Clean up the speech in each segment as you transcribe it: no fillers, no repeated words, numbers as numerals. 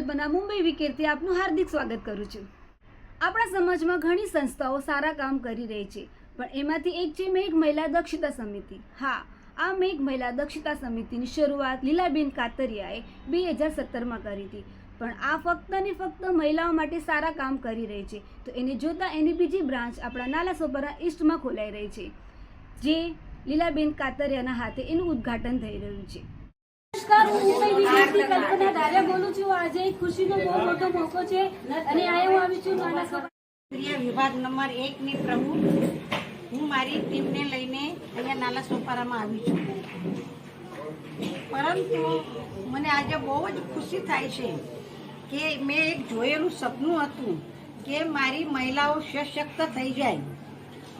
ભાજપના મુંબઈ વિકેરથી આપનું હાર્દિક સ્વાગત કરું છું। આપણા સમાજમાં ઘણી સંસ્થાઓ સારા કામ કરી રહી છે, પણ એમાંથી એક છે મેઘ મહિલા દક્ષતા સમિતિ। હા, આ મેઘ મહિલા દક્ષતા સમિતિની શરૂઆત લીલાબેન કાતરિયાએ 2017માં કરી હતી, પણ આ ફક્ત ને ફક્ત મહિલાઓ માટે સારા કામ કરી રહી છે। તો એને જોતા એની બીજી બ્રાન્ચ આપણા નાલાસોપારા ઈસ્ટમાં ખોલાઈ રહી છે, જે લીલાબેન કાતરિયાના હાથે એનું ઉદ્ઘાટન થઈ રહ્યું છે। નમસ્કાર, હું મુંબઈ વિકેરથી કલ્પના ધારિયા બોલું છું। આજે એક ખુશીનો બહુ મોટો મોકો છે અને આ હું આવી છું નાલાસોપારા વિભાગ નંબર 1 ની પ્રમુખ। હું મારી ટીમને લઈને અહીંયા નાલાસોપારામાં આવી છું, પરંતુ મને આજે બહુ જ ખુશી થાય છે કે મેં એક જોયેલું સપનું હતું કે મારી મહિલાઓ સશક્ત થઈ જાય,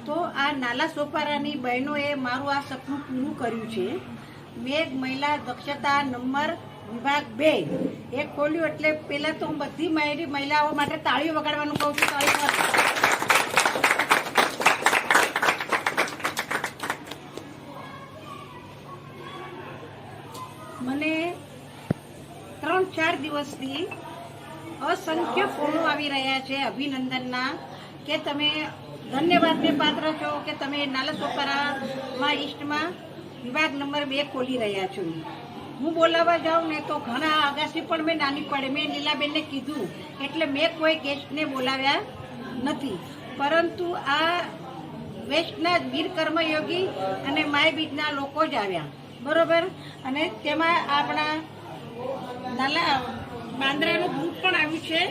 તો આ નાલાસોપારાની બહેનોએ મારું આ સપનું પૂરું કર્યું છે। મેઘ મહિલા દક્ષતા નંબર વિભાગ 2 એ ખોલ્યું એટલે પહેલા તો હું બધી મારી મહિલાઓ માટે તાળીઓ વગાડવાનું કહું છું। મને 3-4 દિવસથી અસંખ્ય ફોનો આવી રહ્યા છે અભિનંદનના, કે તમે ધન્યવાદને પાત્ર છો કે તમે નાલાસોપારામાં ઈસ્ટમાં વિભાગ નંબર 2 ખોલી રહ્યા છો। હું બોલાવવા જાઉં ને તો ઘણા અગાસી પણ મેં નાની પડે, મેં લીલાબેનને કીધું એટલે મેં કોઈ ગેસ્ટને બોલાવ્યા નથી, પરંતુ આ વેસ્ટના વીર કર્મયોગી અને માય બીજના લોકો જ આવ્યા, બરોબર। અને તેમાં આપણા બાંદ્રાનું ગ્રુપ પણ આવ્યું છે,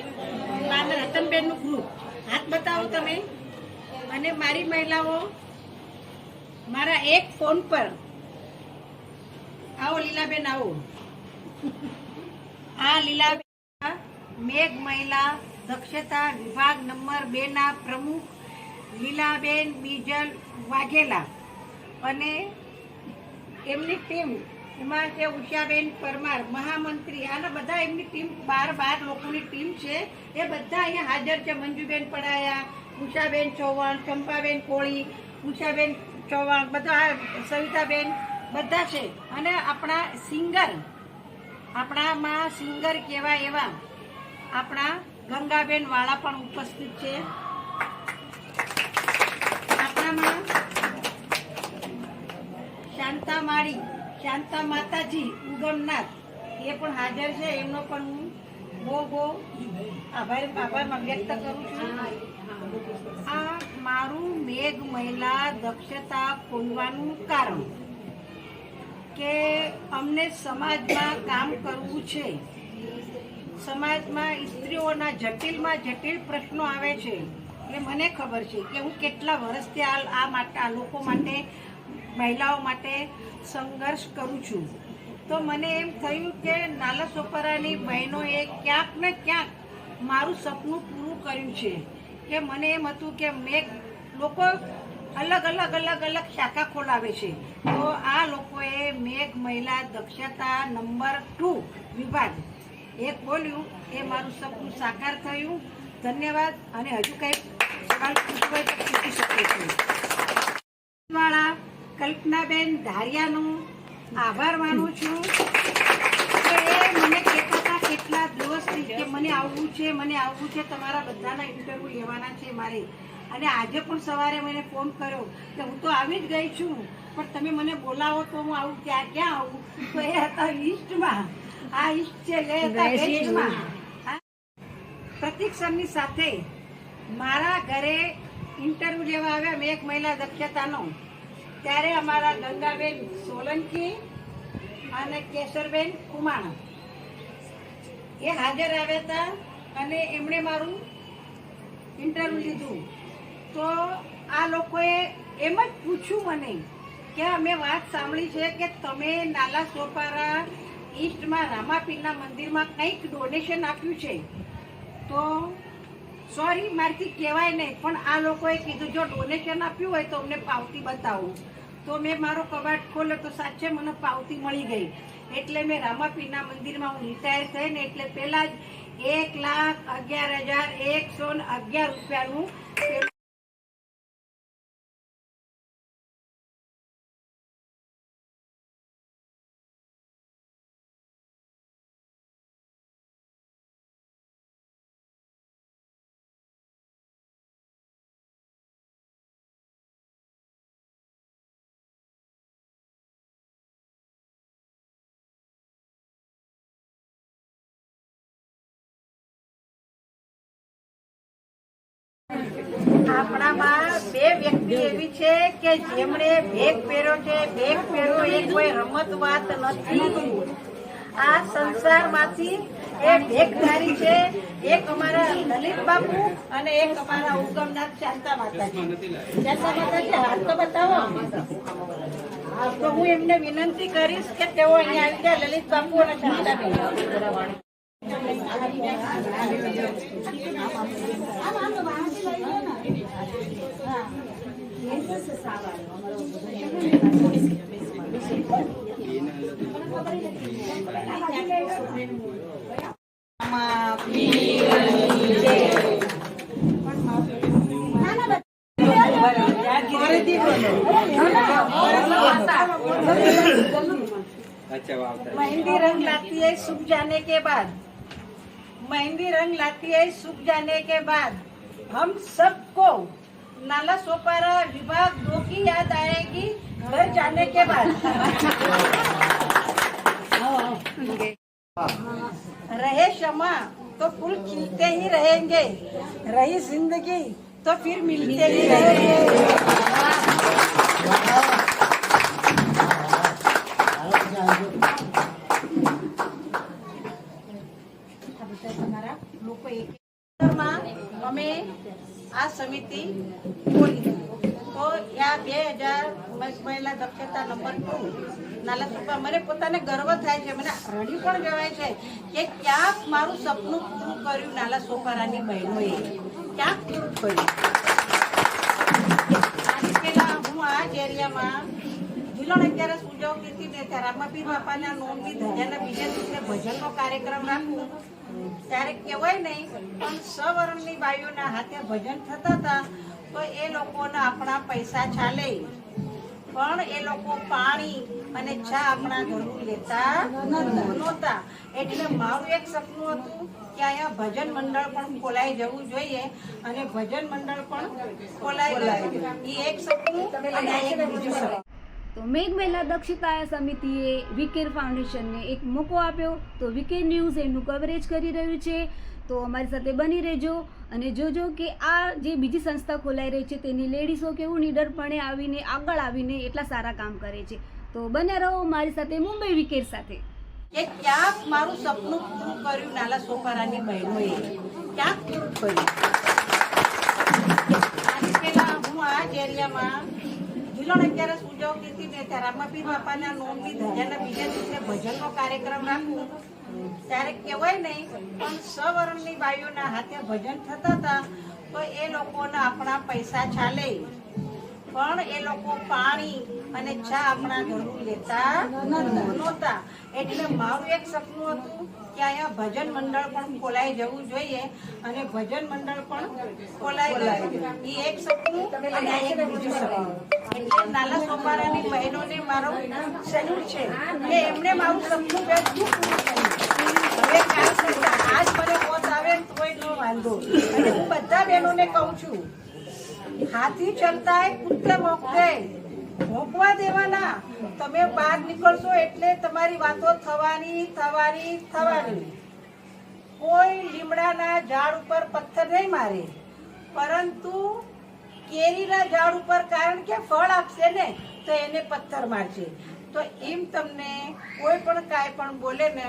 બાંદ્રા રતનબેનનું ગ્રુપ, હાથ બતાવો તમે। અને મારી મહિલાઓ મારા એક ફોન પર, આવો લીલાબેન આવો, આ લીલાબેન મેઘ મહિલા દક્ષતા વિભાગ નંબર 2 ના પ્રમુખ લીલાબેન બીજલ વાઘેલા અને એમની ટીમ, એમાં છે ઉષાબેન પરમાર મહામંત્રી, આના બધા એમની ટીમ 12 લોકોની ટીમ છે, એ બધા અહીંયા હાજર છે। મંજુબેન પડાયા, ઉષાબેન ચૌહાણ, ચંપાબેન કોળી, ઉષાબેન ચૌહાણ, બધા સવિતાબેન બધા છે। અને આપણા સિંગર, આપણામાં સિંગર કહેવાય એવા આપણા ગંગાબેન વાળા પણ ઉપસ્થિત છે। આપણામાં શાંતા માળી, શાંતા માતાજી ઉગમનાથ એ પણ હાજર છે, એમનો પણ હું બહુ આભાર વ્યક્ત કરું છું। આ મારું મેઘ મહિલા દક્ષતા ખોલવાનું કારણ કે અમને સમાજમાં કામ કરવું છે। સમાજમાં સ્ત્રીઓના જટિલમાં જટિલ પ્રશ્નો આવે છે, એ મને ખબર છે કે હું કેટલા વર્ષથી આ લોકો માટે, મહિલાઓ માટે સંઘર્ષ કરું છું। તો મને એમ થયું કે નાલાસોપારાની બહેનોએ ક્યાંક ને ક્યાંક મારું સપનું પૂરું કર્યું છે, કે મને એમ હતું કે લોકો અલગ અલગ શાખા ખોલાવે છે, તો આ લોકોએ મેઘ મહિલા દક્ષતા નંબર 2 વિભાગ એ ખોલ્યું, એ મારું સપનું સાકાર થયું। ધન્યવાદ। અને હજુ કંઈ સવાલ પૂછવો તો પૂછી શકે છે। વાળા કલ્પનાબેન ધારિયાનો આભાર માનું છું કે એ મને કહેતા હતા કેટલા દિવસથી કે મને આવવું છે, તમારા બધાના ઇન્ટરવ્યૂ લેવાના છે મારે। અને આજે પણ સવારે મને ફોન કર્યો કે હું તો આવી જ ગઈ છું, પણ તમે મને બોલાવો તો હું આવું। ક્યાં આવું? તો એ હતા ઈસ્ટમાં, આ ઈસ્ટ છે એ હતા વેસ્ટમાં। પ્રતિક સરની સાથે મારા ઘરે ઇન્ટરવ્યૂ લેવા આવ્યા મેઘ મહિલા દક્ષતાનો, ત્યારે અમારા ગંગાબેન સોલંકી અને કેશરબેન કુમાણા એ હાજર આવ્યા હતા, અને એમણે મારું ઇન્ટરવ્યૂ લીધું। તો આ લોકોએ એમ જ પૂછ્યું મને કે અમે વાત સાંભળી છે કે તમે નાલાસોપારા ઈસ્ટમાં રામાપીરના મંદિરમાં કંઈક ડોનેશન આપ્યું છે, તો સોરી મારથી કહેવાય નહીં, પણ આ લોકોએ કીધું જો ડોનેશન આપ્યું હોય તો અમને પાવતી બતાવો। તો મેં મારો કબાટ ખોલ્યો તો સાચે મને પાવતી મળી ગઈ, એટલે મેં રામાપીરના મંદિરમાં હું રિટાયર થઈને એટલે પહેલાં જ 1,11,111 રૂપિયાનું આપણામાં બે વ્યક્તિ એવી છે કે જેમણે ભેગ પહેર્યો છે. ભેગ પહેર્યો એ કોઈ રમત વાત નથી. આ સંસારમાંથી એ ભેગધારી છે. એક અમારા લલિત બાપુ અને એક અમારા ઉગમનાથ શાંતા માતાજી. શાંતા માતાજી હાથ તો બતાવો. તો હું એમને વિનંતી કરીશ કે તેઓ અહીંયા આવી જાય. લલિત બાપુ અને શાંતાબેન. मेहंदी रंग लाती है सूख जाने के बाद. मेहंदी रंग लाती है सूख जाने के बाद हम सबको नाला सोपारा विभाग 2 की याद आएगी घर जाने के बाद. रहे क्षमा तो फूल खिलते ही रहेंगे. रही जिंदगी तो फिर मिलते ही रहेंगे. અમે આ સમિતિ ખોલી તો યા 2000 મહિલા દક્ષતા નંબર 2 નાલા સોપા. મને પોતાને ગર્વ થાય છે, મને રડી પણ જવાય છે કે ક્યાંક મારું સપનું પૂરું કર્યું નાલા સોપારાની બહેનોએ. ક્યાંક પૂરું કર્યું. આની પહેલા હું આ જ એરિયામાં ધીલોણ 11 ઉજવતી હતી ને ત્યારે રામાપીર બાપાના નોમની ધજાના બીજા દિવસે ભજનનો કાર્યક્રમ રાખું ત્યારે કહેવાય નહીં પણ સવર્ણની બાઈઓના હાથે ભજન થતા હતા તો એ લોકોના આપણા પૈસા ચાલે પણ એ લોકો પાણી અને ચા આપણા ઘરનું લેતા નહોતા. એટલે મારું એક સપનું હતું કે અહીંયા ભજન મંડળ પણ ખોલાઈ જવું જોઈએ અને ભજન મંડળ પણ ખોલાઈ ગયું. એ એક સપનું અને એક બીજું સપનું. તો મેઘ મહિલા દક્ષતા સમિતિએ વિકેર ફાઉન્ડેશનને એક મોકો આપ્યો. તો વિકેર ન્યૂઝ એમનું કવરેજ કરી રહ્યું છે. તો અમારી સાથે બની રહેજો અને જોજો કે આ જે બીજી સંસ્થા ખોલાઈ રહી છે તેની લેડીઝો કેવું નિડરપણે આવીને આગળ આવીને એટલા સારા કામ કરે છે. તો બને રહો મારી સાથે મુંબઈ વિકેર સાથે. કે ક્યાંક મારું સપનું પૂરું કર્યું નાલા સોપારાની બહેનોએ. ક્યાંક પૂરું કર્યું. આની પહેલા હું આ જ એરિયામાં ધીલોણ 11 ઉજવતી હતી ને ત્યારે રામાપીર બાપાના નોમની ધજાના બીજા દિવસે ભજનનો કાર્યક્રમ રાખું ત્યારે કહેવાય નહીં પણ સવર્ણની બાઈઓના હાથે ભજન થતા હતા તો એ લોકોના આપણા પૈસા ચાલે પણ એ લોકો પાણી અને ચા આપણા ઘરનું લેતા નહોતા. એટલે મારું એક સપનું હતું કે અહીંયા ભજન મંડળ પણ ખોલાઈ જવું જોઈએ અને ભજન મંડળ પણ ખોલાઈ ગયું. એ એક સપનું અને એક બીજું સપનું. એટલે નાલા સોપારાની બહેનોને મારો સેલ્યુટ છે કે એમણે મારું સપનું પૂરું કર્યું. હવે કાલ કરતા આજ મને મોત આવે તોય ન વાંધો. અને હું બધા બહેનોને કહું છું, હાથી ચલતા હે કુત્તે મોકતે, ભોંકવા દેવાના. તમે બહાર નીકળશો એટલે તમારી વાતો થવાની. કોઈ લીમડાના ઝાડ ઉપર પથ્થર નહીં મારે પરંતુ કેરીના ઝાડ ઉપર, કારણ કે ફળ આપશે ને તો એને પથ્થર મારશે. તો એમ તમને કોઈ પણ કાંઈ પણ બોલે ને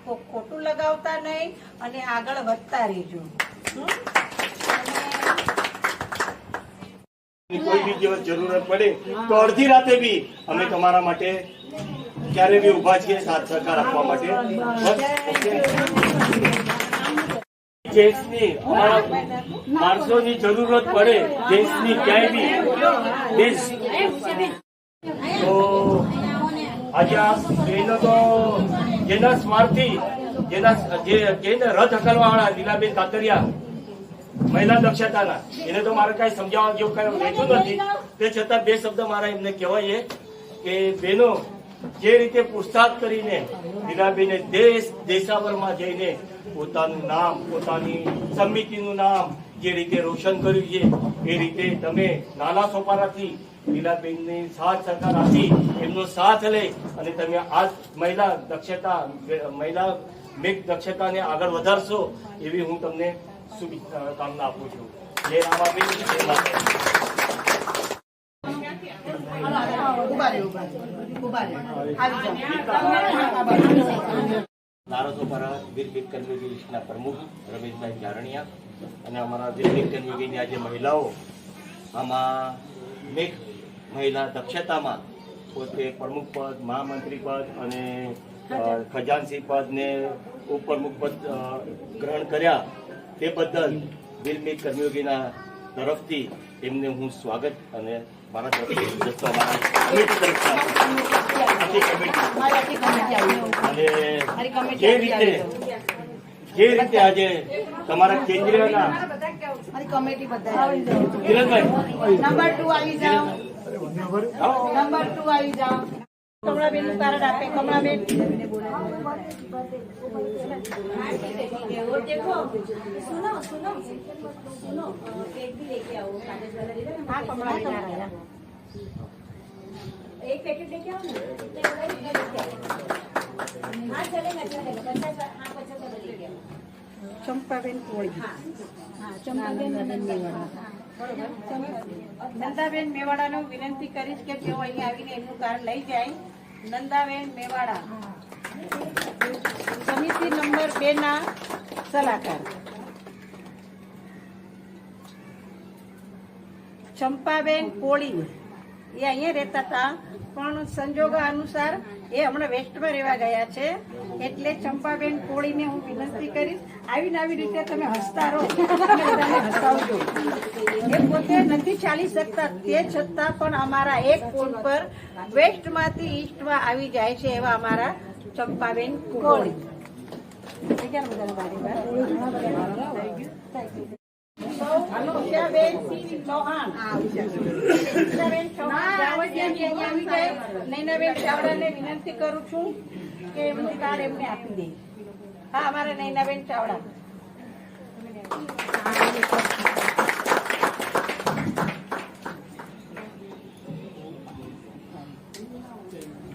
તો ખોટું લગાવતા નહીં અને આગળ વધતા રહેજો. કોઈ બી જેવા જરૂરત પડે તો અડધી રાતે બી અમે તમારા માટે ક્યારે બી ઉભા છીએ સાથ સહકાર આપવા માટે. દેશની માણસોની જરૂરત પડે દેશની ક્યાંય બી દેશ તો આજે આ બહેનો તો જેના સ્મારથી જેને રથ હકાલવા વાળા લીલાબેન કાતરિયા મહિલા દક્ષતાના, એને તો મારે કઈ સમજાવવા જેવું કઈ રહેતું નથી. તે છતાં બે શબ્દ મારા એમને કહેવાય કે બહેનો જે રીતે પુરસાદ કરીને લીલાબેને દેશાવરમાં જઈને પોતાનું નામ, પોતાની સમિતિનું નામ જે રીતે રોશન કર્યું છે એ રીતે તમે નાના સોપારાથી લીલાબેનની સાથ સહકાર આપી એમનો સાથ લઈ અને તમે આ મહિલા મેઘ દક્ષતાને આગળ વધારશો એવી હું તમને શુભકામના આપું છું. જય રામાબેન, જય માતા. નારોસોપારા વીર બીક કન્વેન્શન લિસ્ટના પ્રમુખ રમેશભાઈ જારણિયા અને અમારા વીર બીક કન્વેન્શનની આજે મહિલાઓ આમાં મેઘ મહિલા દક્ષતામાં પોતે પ્રમુખ પદ, મહામંત્રી પદ અને ખજાનસી પદ ને ઉપપ્રમુખ પદ ગ્રહણ કર્યા તે બદલ વીર બીક કન્વેન્શનના તરફથી એમને હું સ્વાગત અને મારા તરફથી જતો અમારા કમિટી તરફથી અને જે રીતે આજે તમારા કેન્દ્રીયના કિરણભાઈ નંબર 2 આવી જાઓ. નંબર 2 આવી જાઓ. કમળાબેન નું કાર્ડ આપે. કમળાબેન हाँ कमळाबेन आया. एक पैकेट लेके आओ ना हाँ चलेगा 50 हाँ 50 वाला लेके आओ ચંપાબેન કોળી. हाँ चंपाबेन मेवाड़ा નંદાબેન મેવાડાને હું વિનંતી કરીશ કે તેઓ અહીં આવીને એમનું કાર્ડ લઈ જાય. નંદાબેન મેવાડા સમિતિ નંબર 2 ના સલાહકાર. ચંપાબેન કોળી એ અહીંયા રહેતા હતા પણ સંજોગો અનુસાર એ હમણાં વેસ્ટમાં રહેવા ગયા છે એટલે ચંપાબેન કોળીને હું વિનંતી કરીશ આવીને આવી રીતે તમે હસતા રહો તમે બધાને હસાવજો. એ પોતે નથી ચાલી શકતા તે છતાં પણ અમારા એક ફોન પર વેસ્ટમાંથી ઈસ્ટમાં આવી જાય છે એવા અમારા ચંપાબેન કોળી. ઉષાબેન ચૌહાણ. ઉષાબેન ચૌહાણ નૈનાબેન ચાવડાને વિનંતી કરું છું કે એમનું કાર્ડ એમને આપી દે. હા અમારા નૈનાબેન ચાવડા.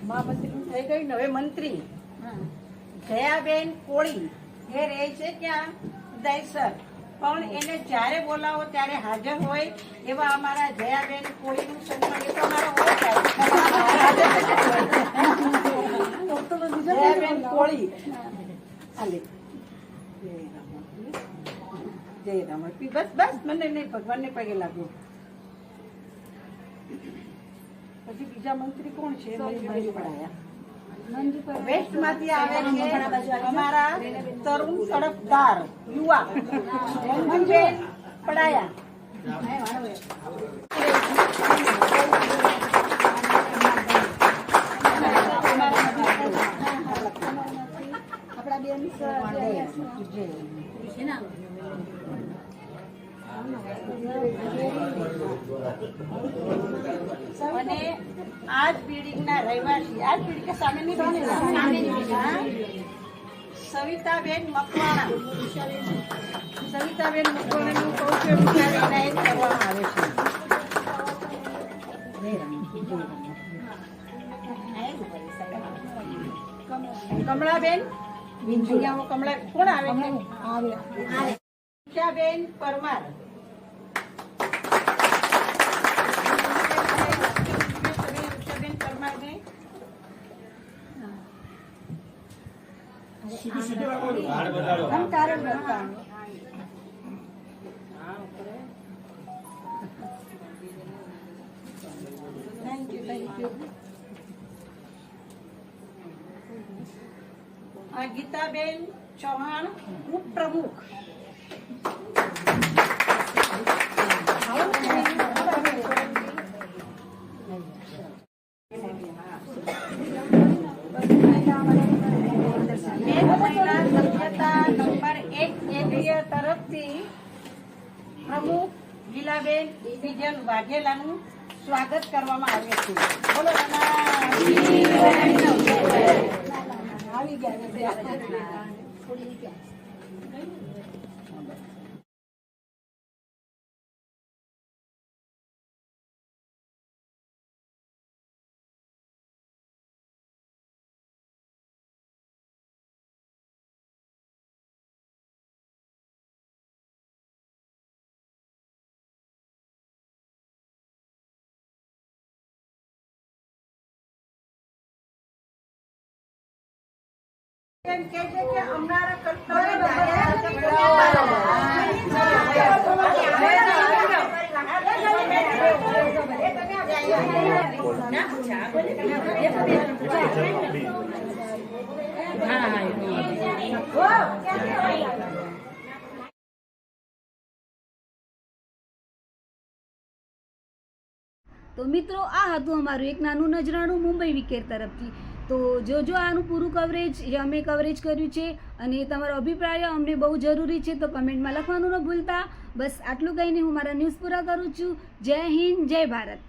મહામંત્રી થઈ ગઈ ને હવે મંત્રી જયાબેન કોળી એ રહે છે ક્યાં દહીસર પણ એને જ્યારે બોલાવો ત્યારે હાજર હોય એવા અમારા જયાબેન કોળીનું સન્માન એ તો અમારા હોય જયાબેન કોળી. હાલે જય રામ. બસ બસ મને નહીં ભગવાનને પગે લાગુ. પછી બીજા મંત્રી કોણ છે? વેસ્ટ માંથી આવે છે અમારા તરુણ તડફદાર યુવા મંજુબેન પડાયા. અને આ જ બિલ્ડિંગના રહેવાસી આ જ બિલ્ડિંગ કે સામેની સવિતાબેન મકવાણા. સવિતાબેન મકવાણાનું કૌશલ્ય એનાયત કરવામાં આવે છે. કમળાબેન કમળા કોણ આવે છે? ઉષાબેન પરમાર. ઉષાબેન પરમારને થેન્ક યુ. ગીતાબેન ચૌહાણ ઉપપ્રમુખ. તરફથી પ્રમુખ ગીલાબેન બીજલ વાઘેલાનું સ્વાગત કરવામાં આવે છે. બોલો આવી ગયા. એમ કહે છે કે અમારા કર્તવ્ય તો મિત્રો, આ હતું અમારું એક નાનું નજરાણું મુંબઈ વિકેર તરફથી. તો જો આનું પૂરું કવરેજ જે અમે કવરેજ કર્યું છે અને તમારો અભિપ્રાય અમને બહુ જરૂરી છે, તો કમેન્ટમાં લખવાનું ન ભૂલતા. બસ આટલું કહીને હું મારા ન્યૂઝ પૂરા કરું છું. જય હિન્દ, જય ભારત.